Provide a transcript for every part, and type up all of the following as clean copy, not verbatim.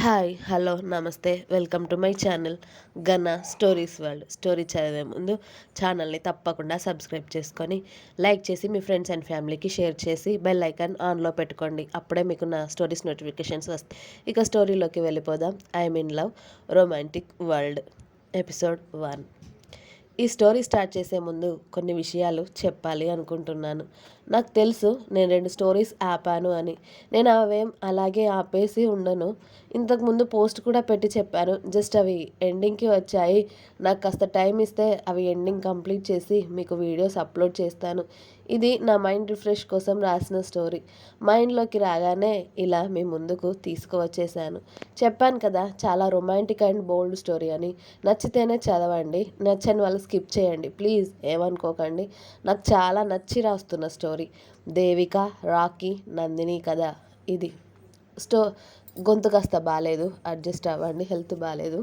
Hi hello నమస్తే welcome to my channel గన stories world. Story చదివే ముందు ఛానల్ని తప్పకుండా సబ్స్క్రైబ్ చేసుకొని లైక్ చేసి మీ ఫ్రెండ్స్ అండ్ ఫ్యామిలీకి షేర్ చేసి బెల్ ఐకాన్ ఆన్లో పెట్టుకోండి. అప్పుడే మీకు నా స్టోరీస్ నోటిఫికేషన్స్ వస్తాయి. ఇక స్టోరీలోకి వెళ్ళిపోదాం. I'm in love romantic world episode 1. ఈ స్టోరీ స్టార్ట్ చేసే ముందు కొన్ని విషయాలు చెప్పాలి అనుకుంటున్నాను. నాకు తెలుసు నేను 2 స్టోరీస్ ఆపాను అని. నేను అవేం అలాగే ఆపేసి ఉండను. ఇంతకుముందు పోస్ట్ కూడా పెట్టి చెప్పాను. జస్ట్ అవి ఎండింగ్కి వచ్చాయి. నాకు కాస్త టైం ఇస్తే అవి ఎండింగ్ కంప్లీట్ చేసి మీకు వీడియోస్ అప్లోడ్ చేస్తాను. ఇది నా మైండ్ రిఫ్రెష్ కోసం రాసిన స్టోరీ. మైండ్లోకి రాగానే ఇలా మీ ముందుకు తీసుకువచ్చేసాను. చెప్పాను కదా చాలా రొమాంటిక్ అండ్ బోల్డ్ స్టోరీ అని. నచ్చితేనే చదవండి, నచ్చని వాళ్ళు స్కిప్ చేయండి ప్లీజ్, ఏమనుకోకండి. నాకు చాలా నచ్చి రాస్తున్న స్టోరీ. దేవిక, రాకీ, నందిని కదా ఇది. గొంతు కాస్త బాగాలేదు, అడ్జస్ట్ అవ్వండి, హెల్త్ బాగాలేదు.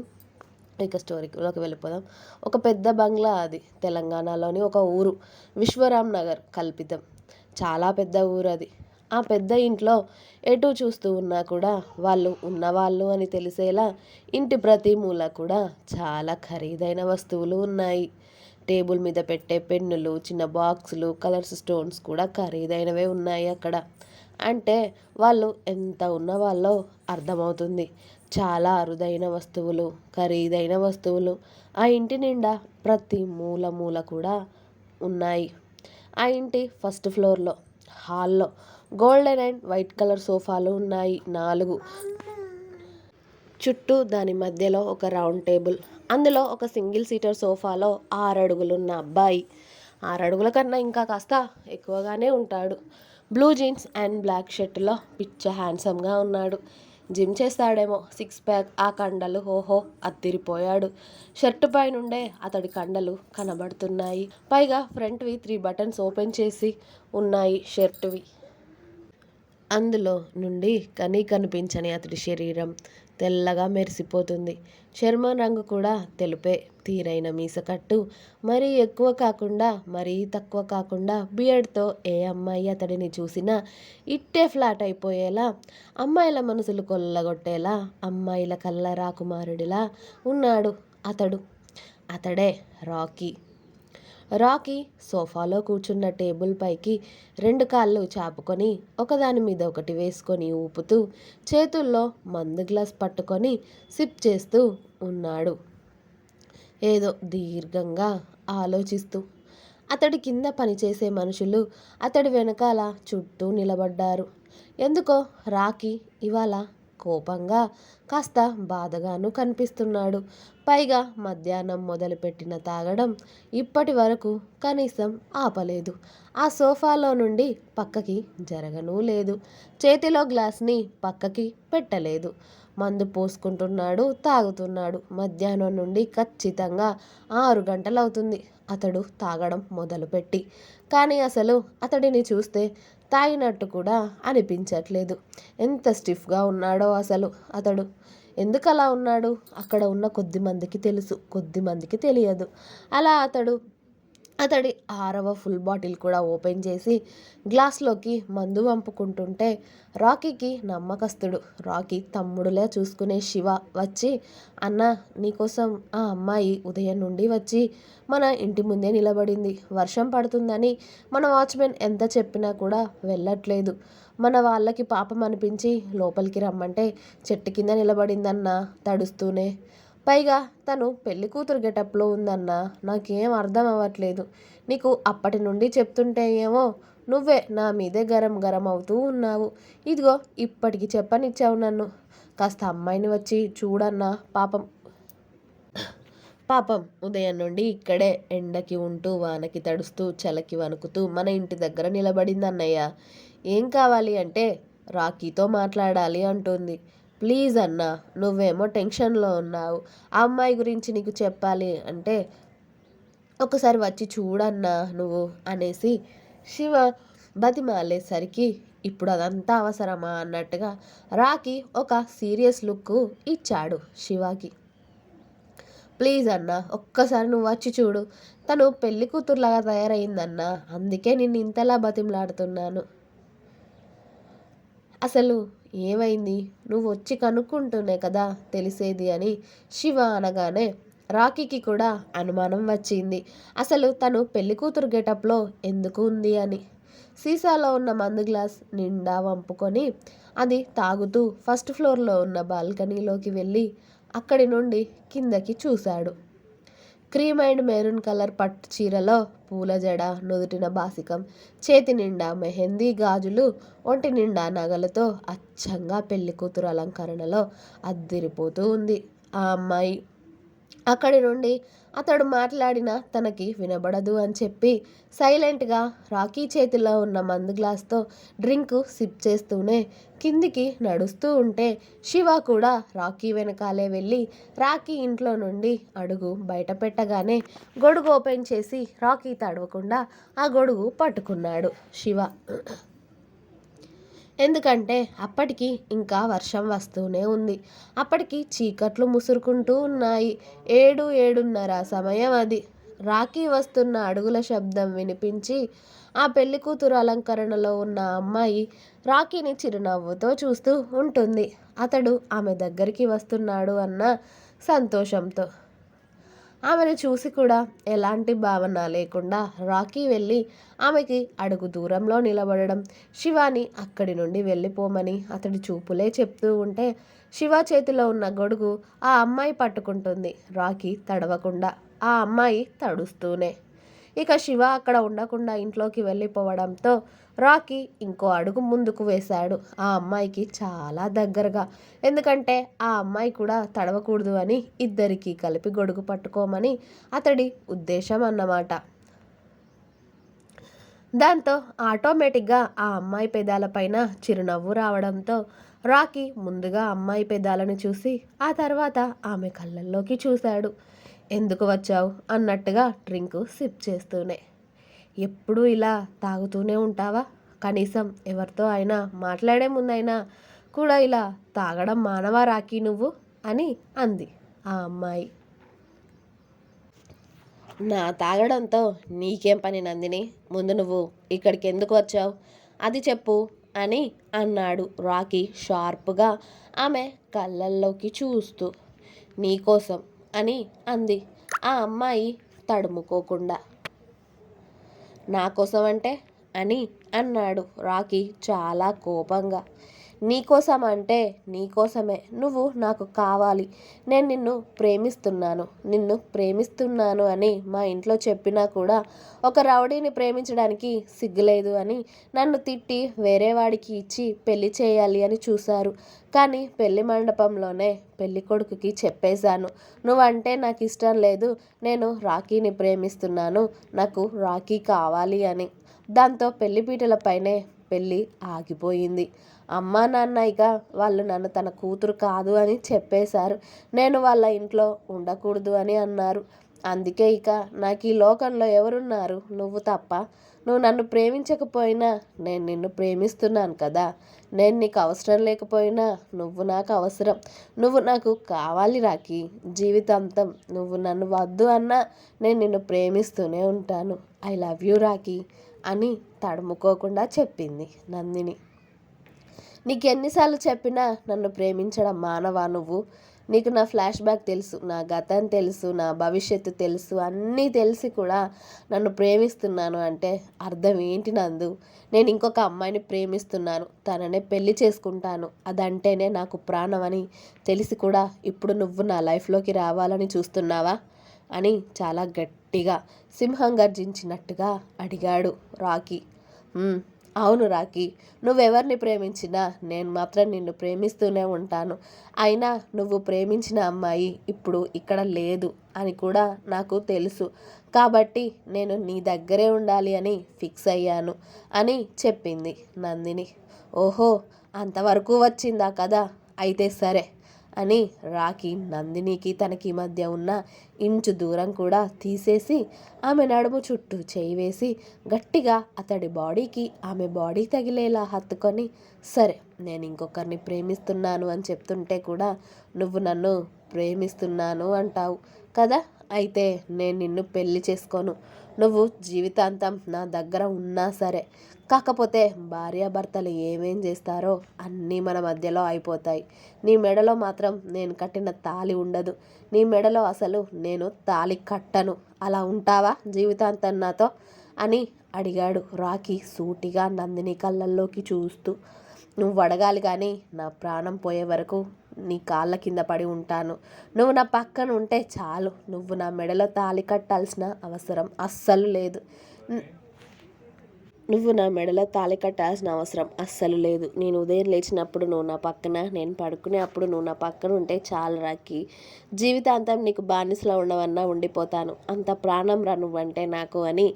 ఇక స్టోరీలోకి వెళ్ళిపోదాం. ఒక పెద్ద బంగ్లా అది. తెలంగాణలోని ఒక ఊరు, విశ్వరామ్ నగర్ కల్పితం. చాలా పెద్ద ఊరు అది. ఆ పెద్ద ఇంట్లో ఎటు చూస్తూ ఉన్నా కూడా వాళ్ళు ఉన్నవాళ్ళు అని తెలిసేలా ఇంటి ప్రతి మూల కూడా చాలా ఖరీదైన వస్తువులు ఉన్నాయి. టేబుల్ మీద పెట్టే పెన్నులు, చిన్న బాక్సులు, కలర్స్ స్టోన్స్ కూడా ఖరీదైనవే ఉన్నాయి అక్కడ. అంటే వాళ్ళు ఎంత ఉన్నవాళ్ళో అర్థమవుతుంది. చాలా అరుదైన వస్తువులు, ఖరీదైన వస్తువులు ఆ ఇంటి నిండా ప్రతి మూల మూల కూడా ఉన్నాయి. ఆ ఇంటి ఫస్ట్ ఫ్లోర్లో హాల్లో గోల్డెన్ అండ్ వైట్ కలర్ సోఫాలు ఉన్నాయి 4. చుట్టూ దాని మధ్యలో ఒక రౌండ్ టేబుల్. అందులో ఒక సింగిల్ సీటర్ సోఫాలో 6 అడుగులున్న అబ్బాయి. 6 అడుగుల కన్నా ఇంకా కాస్త ఎక్కువగానే ఉంటాడు. బ్లూ జీన్స్ అండ్ బ్లాక్ షర్టులో పిచ్చ హ్యాండ్సమ్గా ఉన్నాడు. జిమ్ చేస్తాడేమో. 6 ప్యాక్, ఆ కండలు హోహో అత్తిరిపోయాడు. షర్టు పైనుండే అతడి కండలు కనబడుతున్నాయి. పైగా ఫ్రంట్వి 3 బటన్స్ ఓపెన్ చేసి ఉన్నాయి షర్టువి. అందులో నుండి కనిపించని అతడి శరీరం తెల్లగా మెరిసిపోతుంది. చర్మం రంగు కూడా తెలుపే. తీరైన మీసకట్టు, మరీ ఎక్కువ కాకుండా మరీ తక్కువ కాకుండా బియర్డ్తో ఏ అమ్మాయి అతడిని చూసినా ఇట్టే ఫ్లాట్ అయిపోయేలా, అమ్మాయిల మనసులు కొల్లగొట్టేలా, అమ్మాయిల కళ్ళ రాకుమారుడిలా ఉన్నాడు అతడు. అతడే రాకీ. రాకీ సోఫాలో కూర్చున్న టేబుల్ పైకి 2 కాళ్ళు చాపుకొని ఒకదాని మీద ఒకటి వేసుకొని ఊపుతూ చేతుల్లో మందు గ్లాస్ పట్టుకొని సిప్ చేస్తూ ఉన్నాడు. ఏదో దీర్ఘంగా ఆలోచిస్తూ. అతడి కింద పనిచేసే మనుషులు అతడి వెనకాల చుట్టూ నిలబడ్డారు. ఎందుకో రాకీ ఇవాళ కోపంగా, కాస్త బాధగాను కనిపిస్తున్నాడు. పైగా మధ్యాహ్నం మొదలుపెట్టిన తాగడం ఇప్పటి వరకు కనీసం ఆపలేదు. ఆ సోఫాలో నుండి పక్కకి జరగనూ లేదు. చేతిలో గ్లాస్ని పక్కకి పెట్టలేదు. మందు పోసుకుంటున్నాడు, తాగుతున్నాడు. మధ్యాహ్నం నుండి ఖచ్చితంగా 6 గంటలవుతుంది అతడు తాగడం మొదలుపెట్టి. కానీ అసలు అతడిని చూస్తే తాగినట్టు కూడా అనిపించట్లేదు. ఎంత స్టిఫ్గా ఉన్నాడో అసలు అతడు. ఎందుకలా ఉన్నాడు అక్కడ ఉన్న కొద్ది మందికి తెలుసు, కొద్ది మందికి తెలియదు. అలా అతడి 6వ ఫుల్ బాటిల్ కూడా ఓపెన్ చేసి గ్లాస్లోకి మందు వంపుకుంటుంటే రాకీకి నమ్మకస్తుడు, రాకీ తమ్ముడులా చూసుకునే శివ వచ్చి, అన్నా నీకోసం ఆ అమ్మాయి ఉదయం నుండి వచ్చి మన ఇంటి ముందే నిలబడింది. వర్షం పడుతుందని మన వాచ్మెన్ ఎంత చెప్పినా కూడా వెళ్ళట్లేదు. మన వాళ్ళకి పాపం అనిపించి లోపలికి రమ్మంటే చెట్టు కింద నిలబడిందన్నా తడుస్తూనే. పైగా తను పెళ్లి కూతురు గెటప్లో ఉందన్నా. నాకేం అర్థం అవ్వట్లేదు. నీకు అప్పటి నుండి చెప్తుంటే ఏమో నువ్వే నా మీదే గరం గరం అవుతూ ఉన్నావు. ఇదిగో ఇప్పటికి చెప్పనిచ్చావు నన్ను. కాస్త అమ్మాయిని వచ్చి చూడన్నా. పాపం పాపం ఉదయం నుండి ఇక్కడే ఎండకి ఉంటూ, వానకి తడుస్తూ, చలకి వణుకుతూ మన ఇంటి దగ్గర నిలబడింది అన్నయ్య. ఏం కావాలి అంటే రాకీతో మాట్లాడాలి అంటుంది. ప్లీజ్ అన్నా, నువ్వేమో టెన్షన్లో ఉన్నావు. ఆ అమ్మాయి గురించి నీకు చెప్పాలి అంటే ఒకసారి వచ్చి చూడన్నా నువ్వు అనేసి శివ బతిమాలేసరికి ఇప్పుడు అదంతా అవసరమా అన్నట్టుగా రాకీ ఒక సీరియస్ లుక్ ఇచ్చాడు శివకి. ప్లీజ్ అన్నా, ఒక్కసారి నువ్వు వచ్చి చూడు. తను పెళ్లి కూతురులాగా తయారైందన్నా, అందుకే నిన్ను ఇంతలా బతిమలాడుతున్నాను. అసలు ఏమైంది, నువ్వు వచ్చి కనుక్కుంటూనే కదా తెలిసేది అని శివ అనగానే రాకీకి కూడా అనుమానం వచ్చింది. అసలు తను పెళ్లి కూతురు గెటప్లో ఎందుకు ఉంది అని. సీసాలో ఉన్న మందు గ్లాస్ నిండా వంపుకొని అది తాగుతూ ఫస్ట్ ఫ్లోర్లో ఉన్న బాల్కనీలోకి వెళ్ళి అక్కడి నుండి కిందకి చూశాడు. క్రీమ్ అండ్ మెరూన్ కలర్ పట్టు చీరలో పూల జడ, నుదుటిన బాసికం, చేతి నిండా మెహందీ గాజులు, ఒంటి నిండా నగలతో అచ్చంగా పెళ్లి కూతురు అలంకరణలో అద్దిరిపోతూ ఉంది ఆ అమ్మాయి. అక్కడి నుండి అతడు మాట్లాడినా తనకి వినబడదు అని చెప్పి సైలెంట్గా రాకీ చేతిలో ఉన్న మందు గ్లాస్తో డ్రింక్ సిప్ చేస్తూనే కిందికి నడుస్తూ ఉంటే శివ కూడా రాకీ వెనకాలే వెళ్ళి రాకీ ఇంట్లో నుండి అడుగు బయట పెట్టగానే గొడుగు ఓపెన్ చేసి రాకీ తడవకుండా ఆ గొడుగు పట్టుకున్నాడు శివ. ఎందుకంటే అప్పటికి ఇంకా వర్షం వస్తూనే ఉంది. అప్పటికి చీకట్లు ముసురుకుంటూ ఉన్నాయి. 7:30 సమయం అది. రాకీ వస్తున్న అడుగుల శబ్దం వినిపించి ఆ పెళ్లి కూతురు అలంకరణలో ఉన్న అమ్మాయి రాకీని చిరునవ్వుతో చూస్తూ ఉంటుంది. అతడు ఆమె దగ్గరికి వస్తున్నాడు అన్న సంతోషంతో. ఆమెను చూసి కూడా ఎలాంటి భావన లేకుండా రాకీ వెళ్ళి ఆమెకి అడుగు దూరంలో నిలబడడం, శివాని అక్కడి నుండి వెళ్ళిపోమని అతడి చూపులే చెప్తూ ఉంటే శివ చేతిలో ఉన్న గొడుగు ఆ అమ్మాయి పట్టుకుంటుంది. రాకీ తడవకుండా, ఆ అమ్మాయి తడుస్తూనే. ఇక శివ అక్కడ ఉండకుండా ఇంట్లోకి వెళ్ళిపోవడంతో రాకీ ఇంకో అడుగు ముందుకు వేశాడు ఆ అమ్మాయికి చాలా దగ్గరగా. ఎందుకంటే ఆ అమ్మాయి కూడా తడవకూడదు అని ఇద్దరికీ కలిపి గొడుగు పట్టుకోమని అతడి ఉద్దేశం అన్నమాట. దాంతో ఆటోమేటిక్గా ఆ అమ్మాయి పెదాలపైన చిరునవ్వు రావడంతో రాకీ ముందుగా అమ్మాయి పెదాలను చూసి ఆ తర్వాత ఆమె కళ్ళల్లోకి చూశాడు. ఎందుకు వచ్చావు అన్నట్టుగా డ్రింక్ సిప్ చేస్తూనే. ఎప్పుడూ ఇలా తాగుతూనే ఉంటావా? కనీసం ఎవరితో అయినా మాట్లాడే ముందైనా కూడా ఇలా తాగడం మానవా రాకీ నువ్వు అని అంది ఆ అమ్మాయి. నా తాగడంతో నీకేం పని నందిని? ముందు నువ్వు ఇక్కడికి ఎందుకు వచ్చావు అది చెప్పు అని అన్నాడు రాకీ షార్ప్గా ఆమె కళ్ళల్లోకి చూస్తూ. నీకోసం అని అంది ఆ అమ్మాయి తడుముకోకుండా. నా కోసం అంటే అని అన్నాడు రాకీ చాలా కోపంగా. నీకోసం అంటే నీకోసమే. నువ్వు నాకు కావాలి. నేను నిన్ను ప్రేమిస్తున్నాను అని మా ఇంట్లో చెప్పినా కూడా ఒక రౌడీని ప్రేమించడానికి సిగ్గులేదు అని నన్ను తిట్టి వేరే వాడికి ఇచ్చి పెళ్లి చేయాలి అని చూశారు. కానీ పెళ్లి మండపంలోనే పెళ్లి కొడుకుకి చెప్పేశాను, నువ్వంటే నాకు ఇష్టం లేదు, నేను రాకీని ప్రేమిస్తున్నాను, నాకు రాకీ కావాలి అని. దాంతో పెళ్లిపీటలపైనే పెళ్ళి ఆగిపోయింది. అమ్మా నాన్న ఇక వాళ్ళు నన్ను తన కూతురు కాదు అని చెప్పేశారు. నేను వాళ్ళ ఇంట్లో ఉండకూడదు అని అన్నారు. అందుకే ఇక నాకు ఈ లోకంలో ఎవరున్నారు నువ్వు తప్ప. నువ్వు నన్ను ప్రేమించకపోయినా నేను నిన్ను ప్రేమిస్తున్నాను కదా. నేను నీకు అవసరం లేకపోయినా నువ్వు నాకు అవసరం. నువ్వు నాకు కావాలి రాకీ. జీవితాంతం నువ్వు నన్ను వద్దు అన్నా నేను నిన్ను ప్రేమిస్తూనే ఉంటాను. ఐ లవ్ యూ రాకీ అని తడుముకోకుండా చెప్పింది నందిని. నీకు ఎన్నిసార్లు చెప్పినా నన్ను ప్రేమించడం మానవా నువ్వు? నీకు నా ఫ్లాష్ బ్యాక్ తెలుసు, నా గతం తెలుసు, నా భవిష్యత్తు తెలుసు, అన్నీ తెలిసి కూడా నన్ను ప్రేమిస్తున్నాను అంటే అర్థం ఏంటి నందు? నేను ఇంకొక అమ్మాయిని ప్రేమిస్తున్నాను, తననే పెళ్లి చేసుకుంటాను, అదంటేనే నాకు ప్రాణం అని తెలిసి కూడా ఇప్పుడు నువ్వు నా లైఫ్లోకి రావాలని చూస్తున్నావా అని చాలా గట్టిగా సింహం గర్జించినట్టుగా అడిగాడు రాకీ. అవును రాకీ, నువ్వెవరిని ప్రేమించినా నేను మాత్రం నిన్ను ప్రేమిస్తూనే ఉంటాను. అయినా నువ్వు ప్రేమించిన అమ్మాయి ఇప్పుడు ఇక్కడ లేదు అని కూడా నాకు తెలుసు. కాబట్టి నేను నీ దగ్గరే ఉండాలి అని ఫిక్స్ అయ్యాను అని చెప్పింది నందిని. ఓహో, అంతవరకు వచ్చిందా కదా, అయితే సరే అని రాకీ నందినికి తనకి మధ్య ఉన్న ఇంచు దూరం కూడా తీసేసి ఆమె నడుము చుట్టూ చేయి వేసి గట్టిగా అతడి బాడీకి ఆమె బాడీ తగిలేలా హత్తుకొని, సరే నేను ఇంకొకరిని ప్రేమిస్తున్నాను అని చెప్తుంటే కూడా నువ్వు నన్ను ప్రేమిస్తున్నాను అంటావు కదా అయితే నేను నిన్ను పెళ్లి చేసుకోను. నువ్వు జీవితాంతం నా దగ్గర ఉన్నా సరే. కాకపోతే భార్యాభర్తలు ఏమేం చేస్తారో అన్నీ మన మధ్యలో అయిపోతాయి. నీ మెడలో మాత్రం నేను కట్టిన తాళి ఉండదు. నీ మెడలో అసలు నేను తాళి కట్టను. అలా ఉంటావా జీవితాంతం నాతో అని అడిగాడు రాకీ సూటిగా నందిని కళ్ళల్లోకి చూస్తూ. నువ్వు అడగాలి కానీ నా ప్రాణం పోయే వరకు నీ కాళ్ళ కింద పడి ఉంటాను. నువ్వు నా పక్కన ఉంటే చాలు. నువ్వు నా మెడలో తాళి కట్టాల్సిన అవసరం అస్సలు లేదు. నువ్వు నా మెడలో తాళి కట్టాల్సిన అవసరం అస్సలు లేదు. నేను ఉదయం లేచినప్పుడు నువ్వు నా పక్కన, నేను పడుకునే అప్పుడు నువ్వు నా పక్కన ఉంటే చాలు రాకీ. జీవితాంతం నీకు బానిసలో ఉండవన్నా ఉండిపోతాను. అంత ప్రాణం రా నువ్వంటే నాకు అని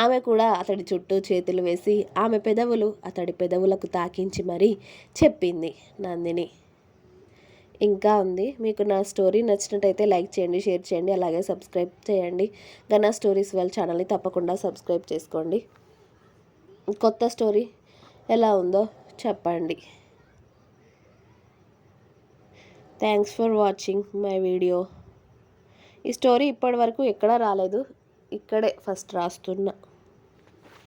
ఆమె కూడా అతడి చుట్టూ చేతులు వేసి ఆమె పెదవులు అతడి పెదవులకు తాకించి మరీ చెప్పింది నందిని. ఇంకా ఉంది. మీకు నా స్టోరీ నచ్చినట్టయితే లైక్ చేయండి, షేర్ చేయండి, అలాగే సబ్స్క్రైబ్ చేయండి. గనా స్టోరీస్ వాళ్ళ ఛానల్ని తప్పకుండా సబ్స్క్రైబ్ చేసుకోండి. కొత్త స్టోరీ ఎలా ఉందో చెప్పండి. Thanks for watching my video. ఈ స్టోరీ ఇప్పటి వరకు ఎక్కడా రాలేదు, ఇక్కడే ఫస్ట్ రాస్తున్నా.